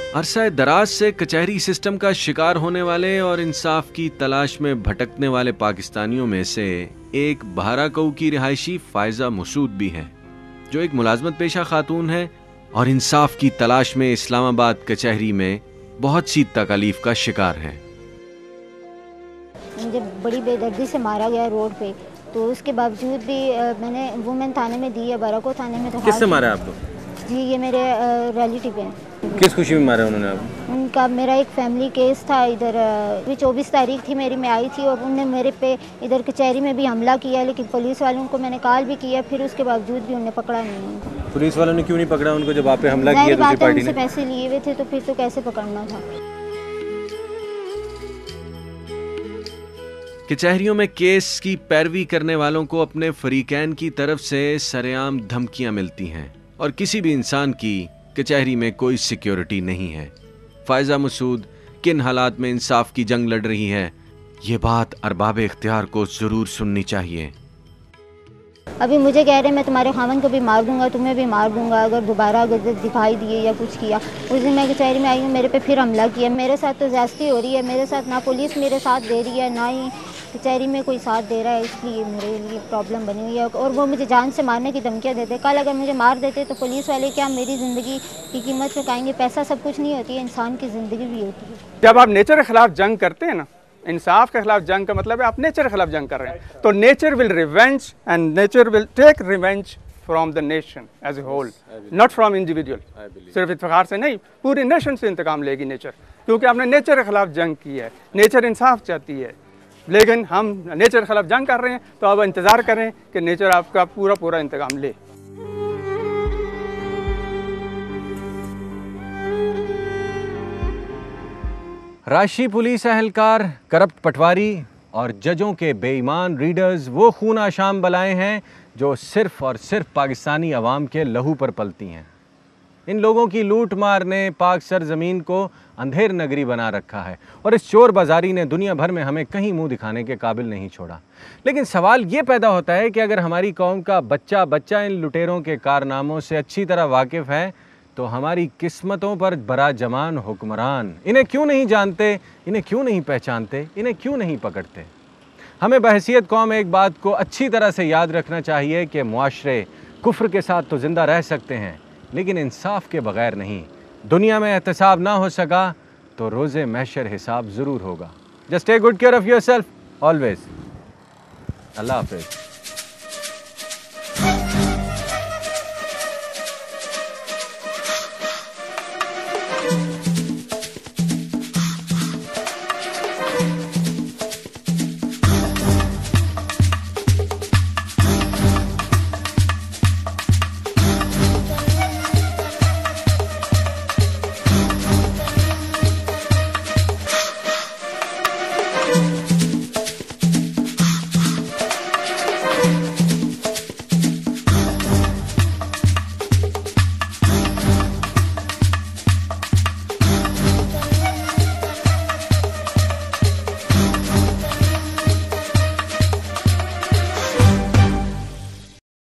अरसा दराज से कचहरी सिस्टम का शिकार होने वाले और इंसाफ की तलाश में भटकने वाले पाकिस्तानियों में से एक बहराकऊ की रिहायशी फायजा मसूद भी है, जो एक मुलाजमत पेशा खातून है और इंसाफ की तलाश में इस्लामाबाद कचहरी में बहुत सी तकलीफ का शिकार है। मुझे बड़ी बेदर्दी से मारा गया रोड पे, तो उसके बावजूद भी मैंने वुमेन थाने में दी है, बराको थाने में। तो किससे मारा आपको? जी, ये मेरे रिलेटिव हैं। किस खुशी में मारा उन्होंने आपको? उनका मेरा एक फैमिली केस था इधर, 24 तारीख थी मेरी, मैं आई थी और उनने मेरे पे इधर कचहरी में भी हमला किया, लेकिन पुलिस वालों को मैंने कॉल भी किया, फिर उसके बावजूद भी उन्हें पकड़ा नहीं उनको। पुलिस वालों ने क्यों नहीं पकड़ा उनको जब आप पे हमला किया दूसरी पार्टी ने? पैसे लिए हुए थे तो फिर तो कैसे पकड़ना था। कचहरियों में केस की पैरवी करने वालों को अपने फरीकैन की तरफ से सरेआम धमकियां मिलती हैं और किसी भी इंसान की कचहरी में कोई सिक्योरिटी नहीं है। फायजा मसूद किन हालात में इंसाफ की जंग लड़ रही है, ये बात अरबाब इख्तियार को जरूर सुननी चाहिए। अभी मुझे कह रहे हैं मैं तुम्हारे खामन को भी मार दूंगा, तुम्हें भी मार दूंगा अगर दोबारा अगर दिखाई दिए या कुछ किया। उस दिन मैं कचहरी में आई हूँ, मेरे पे फिर हमला किया। मेरे साथ तो ज्यादती हो रही है, मेरे साथ ना पुलिस मेरे साथ दे रही है, ना ही कचहरी में कोई साथ दे रहा है, इसलिए मेरे लिए प्रॉब्लम बनी हुई है। और वो मुझे जान से मारने की धमकियाँ देते। कल अगर मुझे मार देते तो पुलिस वाले क्या मेरी ज़िंदगी की कीमत चुकाएंगे? पैसा सब कुछ नहीं होती है, इंसान की ज़िंदगी भी होती है। जब आप नेचर के खिलाफ जंग करते हैं ना, इंसाफ के खिलाफ जंग का मतलब है आप नेचर के खिलाफ जंग कर रहे हैं। तो nature will revenge and nature will take revenge from the nation as a whole, not from individual. सिर्फ इत्तेफाक से नहीं, पूरी नेशन से इंतकाम लेगी नेचर, क्योंकि आपने नेचर के खिलाफ जंग की है। नेचर इंसाफ चाहती है, लेकिन हम नेचर के खिलाफ जंग कर रहे हैं। तो अब इंतज़ार करें कि नेचर आपका पूरा पूरा इंतकाम ले। राशि पुलिस एहलकार, करप्ट पटवारी और जजों के बेईमान रीडर्स वो खून आशाम बलाएं हैं जो सिर्फ और सिर्फ पाकिस्तानी अवाम के लहू पर पलती हैं। इन लोगों की लूट मार ने पाक सरजमीन को अंधेर नगरी बना रखा है और इस चोर बाजारी ने दुनिया भर में हमें कहीं मुंह दिखाने के काबिल नहीं छोड़ा। लेकिन सवाल ये पैदा होता है कि अगर हमारी कौम का बच्चा बच्चा इन लुटेरों के कारनामों से अच्छी तरह वाकिफ़ है तो हमारी किस्मतों पर बरा जमान हुक्मरान इन्हें क्यों नहीं जानते, इन्हें क्यों नहीं पहचानते, इन्हें क्यों नहीं पकड़ते? हमें बहैसियत कौम एक बात को अच्छी तरह से याद रखना चाहिए कि मुआशरे कुफ्र के साथ तो ज़िंदा रह सकते हैं, लेकिन इंसाफ के बगैर नहीं। दुनिया में एहतसाब ना हो सका तो रोज़े महशर हिसाब ज़रूर होगा। Just take good care of yourself always. अल्लाह हाफ़िज़।